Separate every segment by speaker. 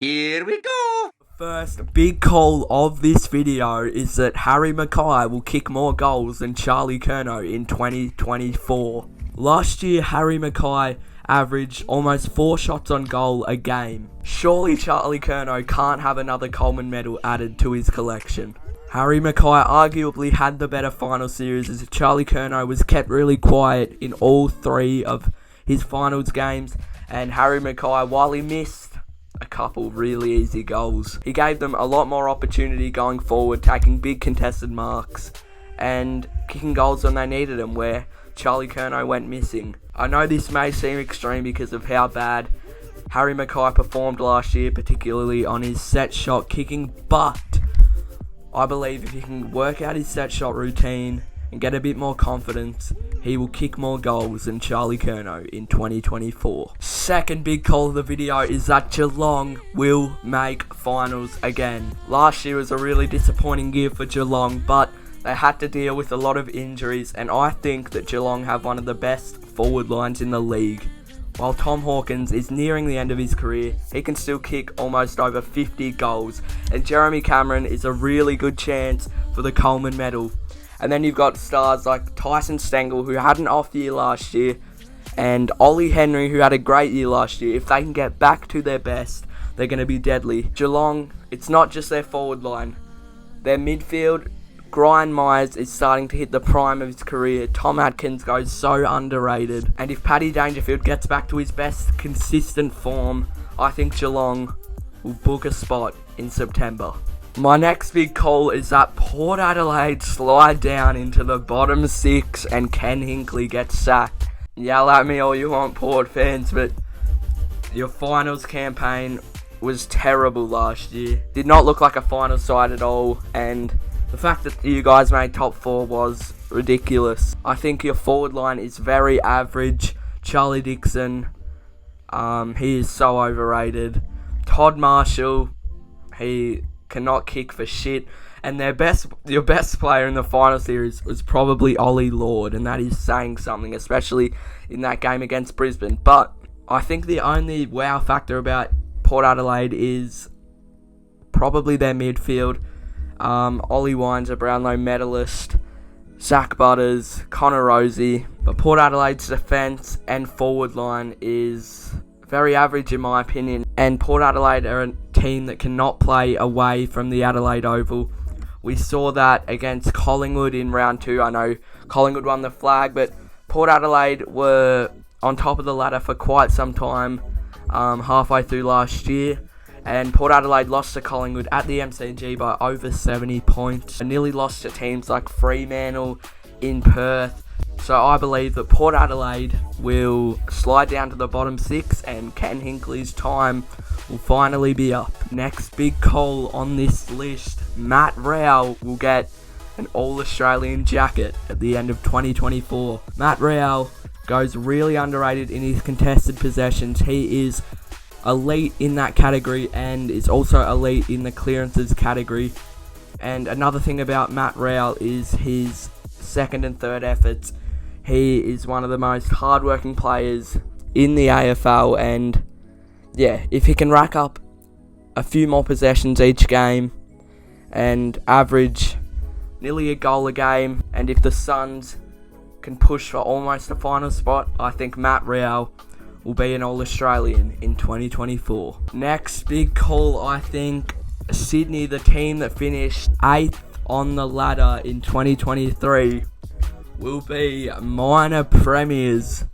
Speaker 1: Here we go!
Speaker 2: First big call of this video is that Harry Mackay will kick more goals than Charlie Curnow in 2024. Last year, Harry Mackay averaged almost 4 shots on goal a game. Surely Charlie Curnow can't have another Coleman medal added to his collection. Harry Mackay arguably had the better final series as Charlie Curnow was kept really quiet in all 3 of his finals games, and Harry Mackay, while he missed a couple really easy goals, he gave them a lot more opportunity going forward, taking big contested marks and kicking goals when they needed them, where Charlie Curnow went missing. I know this may seem extreme because of how bad Harry Mackay performed last year, particularly on his set shot kicking, but I believe if he can work out his set shot routine and get a bit more confidence, he will kick more goals than Charlie Curnow in 2024. Second big call of the video is that Geelong will make finals again. Last year was a really disappointing year for Geelong, but they had to deal with a lot of injuries, and I think that Geelong have one of the best forward lines in the league. While Tom Hawkins is nearing the end of his career, he can still kick almost over 50 goals, and Jeremy Cameron is a really good chance for the Coleman medal. And then you've got stars like Tyson Stengel, who had an off year last year, and Ollie Henry, who had a great year last year. If they can get back to their best, they're going to be deadly. Geelong, it's not just their forward line. Their midfield, Brian Myers is starting to hit the prime of his career. Tom Atkins goes so underrated. And if Paddy Dangerfield gets back to his best consistent form, I think Geelong will book a spot in September. My next big call is that Port Adelaide slide down into the bottom 6 and Ken Hinkley gets sacked. Yell at me all you want, Port fans, but your finals campaign was terrible last year. Did not look like a final side at all, and the fact that you guys made top 4 was ridiculous. I think your forward line is very average. Charlie Dixon, he is so overrated. Todd Marshall, he cannot kick for shit, and your best player in the final series was probably Ollie Lord, and that is saying something, especially in that game against Brisbane. But I think the only wow factor about Port Adelaide is probably their midfield. Ollie Wines, a Brownlow medalist, Zach Butters, Connor Rosie, but Port Adelaide's defence and forward line is very average in my opinion, and Port Adelaide are a team that cannot play away from the Adelaide Oval. We saw that against Collingwood in round 2. I know Collingwood won the flag, but Port Adelaide were on top of the ladder for quite some time, halfway through last year, and Port Adelaide lost to Collingwood at the MCG by over 70 points, and nearly lost to teams like Fremantle in Perth. So I believe that Port Adelaide will slide down to the bottom 6 and Ken Hinkley's time will finally be up. Next big call on this list, Matt Rowell will get an All-Australian jacket at the end of 2024. Matt Rowell goes really underrated in his contested possessions. He is elite in that category and is also elite in the clearances category. And another thing about Matt Rowell is his second and third efforts. He is one of the most hard-working players in the AFL, and yeah, if he can rack up a few more possessions each game and average nearly a goal a game, and if the Suns can push for almost a final spot, I think Matt Rowell will be an All-Australian in 2024. Next big call, I think Sydney, the team that finished 8th on the ladder in 2023, will be minor premiers.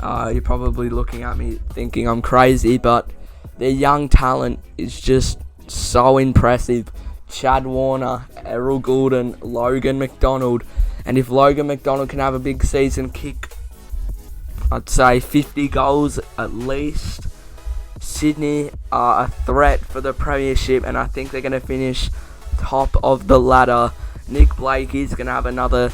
Speaker 2: You're probably looking at me thinking I'm crazy, but their young talent is just so impressive. Chad Warner, Errol Goulden, Logan McDonald, and if Logan McDonald can have a big season, kick, I'd say 50 goals at least, Sydney are a threat for the premiership, and I think they're going to finish top of the ladder. Nick Blake is going to have another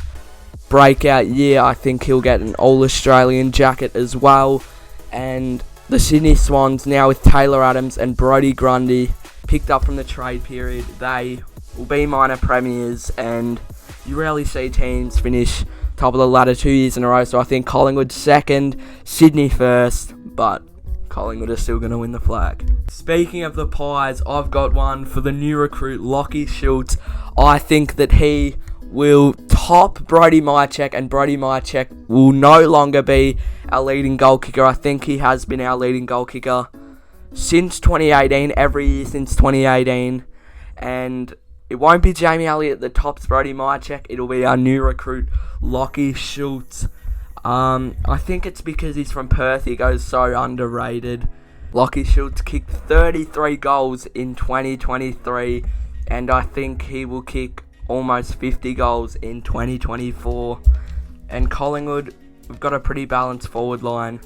Speaker 2: breakout year. I think he'll get an All-Australian jacket as well. And the Sydney Swans, now with Taylor Adams and Brodie Grundy picked up from the trade period, they will be minor premiers, and you rarely see teams finish top of the ladder 2 years in a row. So I think Collingwood second, Sydney first, but Collingwood are still going to win the flag. Speaking of the Pies, I've got one for the new recruit, Lachie Schultz. I think that he will top Brody Mychek, and Brody Mychek will no longer be our leading goal kicker. I think he has been our leading goal kicker since 2018, every year since 2018. And it won't be Jamie Elliott that tops Brody Mychek. It'll be our new recruit, Lachie Schultz. I think it's because he's from Perth. He goes so underrated. Lachie Schultz kicked 33 goals in 2023, and I think he will kick almost 50 goals in 2024. And Collingwood, we've got a pretty balanced forward line.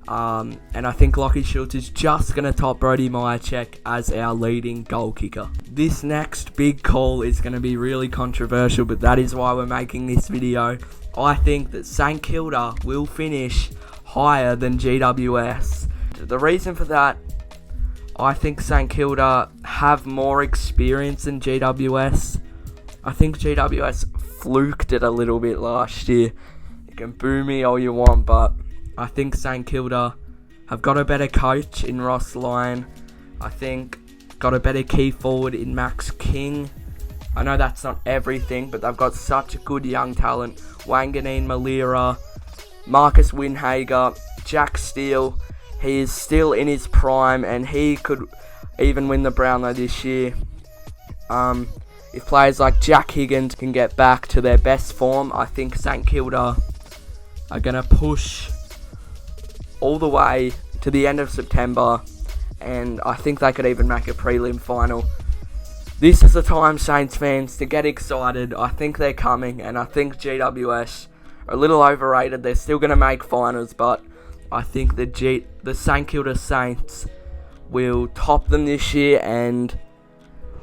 Speaker 2: And I think Lachie Schultz is just going to top Brody Mychek as our leading goal kicker. This next big call is going to be really controversial, but that is why we're making this video. I think that St Kilda will finish higher than GWS. The reason for that, I think St Kilda have more experience than GWS. I think GWS fluked it a little bit last year. You can boo me all you want, but I think St Kilda have got a better coach in Ross Lyon. I think got a better key forward in Max King. I know that's not everything, but they've got such a good young talent. Wanganeen Malira, Marcus Winhager, Jack Steele. He is still in his prime, and he could even win the Brownlow this year. If players like Jack Higgins can get back to their best form, I think St Kilda are going to push all the way to the end of September, and I think they could even make a prelim final. This is the time, Saints fans, to get excited. I think they're coming, and I think GWS are a little overrated. They're still going to make finals, but I think the St Kilda Saints will top them this year and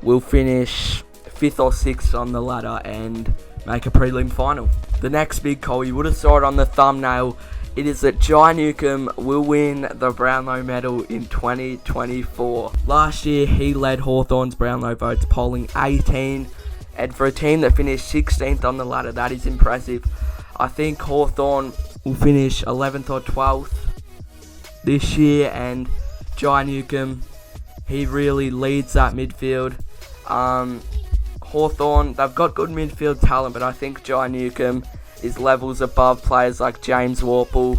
Speaker 2: will finish 5th or 6th on the ladder and make a prelim final. The next big call, you would have saw it on the thumbnail. It is that Jai Newcomb will win the Brownlow medal in 2024. Last year, he led Hawthorn's Brownlow votes, polling 18. And for a team that finished 16th on the ladder, that is impressive. I think Hawthorn will finish 11th or 12th this year. And Jai Newcomb, he really leads that midfield. Hawthorn, they've got good midfield talent, but I think Jai Newcomb is levels above players like James Worpel,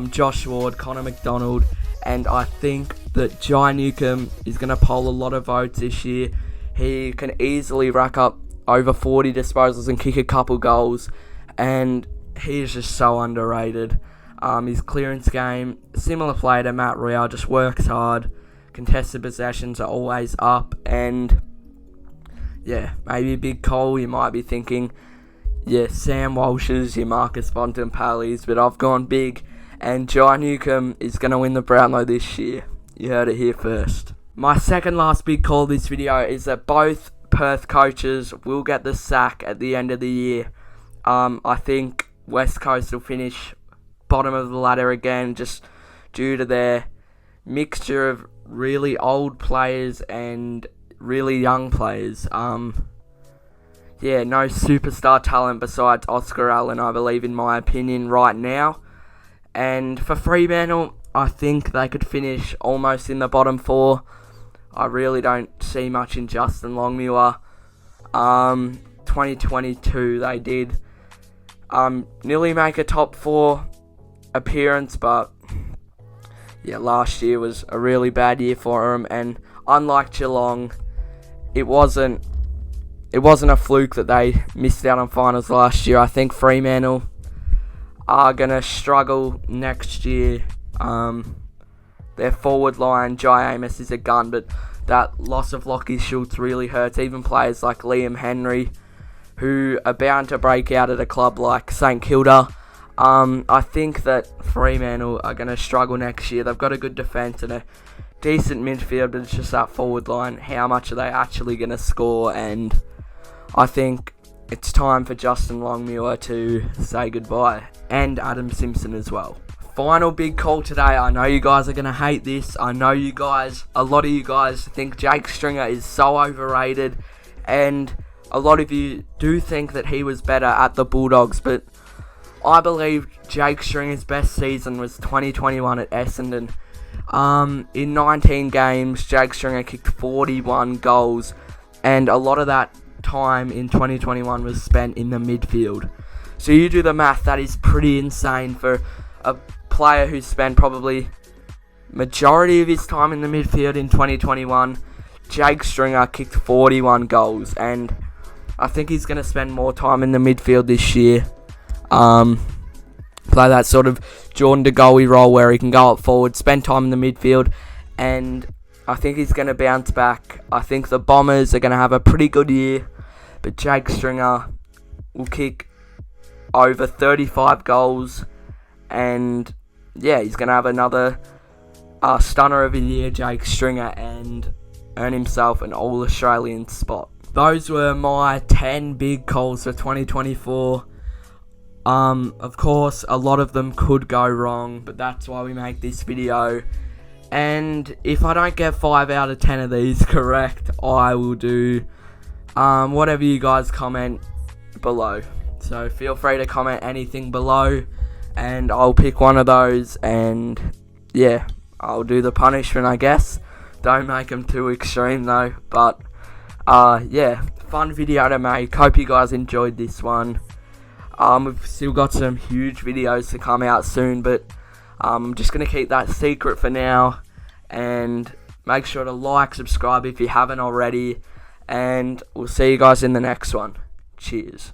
Speaker 2: Josh Ward, Connor McDonald, and I think that Jai Newcomb is going to poll a lot of votes this year. He can easily rack up over 40 disposals and kick a couple goals, and he is just so underrated. His clearance game, similar player to Matt Rhea, just works hard. Contested possessions are always up, and yeah, maybe a big call. You might be thinking, yeah, Sam Walsh's, your Marcus Bontempelli's, but I've gone big, and Jai Newcomb is going to win the Brownlow this year. You heard it here first. My second last big call this video is that both Perth coaches will get the sack at the end of the year. I think West Coast will finish bottom of the ladder again, just due to their mixture of really old players and really young players. Yeah, no superstar talent besides Oscar Allen, I believe, in my opinion, right now. And for Fremantle, I think they could finish almost in the bottom 4. I really don't see much in Justin Longmuir. 2022 they did nearly make a top 4 appearance, but yeah, last year was a really bad year for them. And unlike Geelong, it wasn't a fluke that they missed out on finals last year. I think Fremantle are going to struggle next year. Their forward line, Jai Amos, is a gun, but that loss of Lachie Schultz really hurts. Even players like Liam Henry, who are bound to break out at a club like St Kilda. I think that Fremantle are going to struggle next year. They've got a good defence and a decent midfield, but it's just that forward line. How much are they actually going to score? And I think it's time for Justin Longmuir to say goodbye, and Adam Simpson as well. Final big call today. I know you guys are going to hate this. I know a lot of you guys think Jake Stringer is so overrated, and a lot of you do think that he was better at the Bulldogs, but I believe Jake Stringer's best season was 2021 at Essendon. In 19 games, Jake Stringer kicked 41 goals, and a lot of that time in 2021 was spent in the midfield. So you do the math, that is pretty insane for a player who spent probably majority of his time in the midfield in 2021. Jake Stringer kicked 41 goals, and I think he's going to spend more time in the midfield this year. Play that sort of Jordan De Goey role where he can go up forward, spend time in the midfield, and I think he's going to bounce back. I think the Bombers are going to have a pretty good year, but Jake Stringer will kick over 35 goals, and yeah, he's going to have another stunner of a year, Jake Stringer, and earn himself an All-Australian spot. Those were my 10 big calls for 2024. Of course, a lot of them could go wrong, but that's why we make this video. And if I don't get 5 out of 10 of these correct, I will do whatever you guys comment below. So feel free to comment anything below, and I'll pick one of those, and yeah, I'll do the punishment, I guess. Don't make them too extreme though, but yeah, fun video to make. Hope you guys enjoyed this one. We've still got some huge videos to come out soon, but I'm just going to keep that secret for now. And make sure to like, subscribe if you haven't already. And we'll see you guys in the next one. Cheers.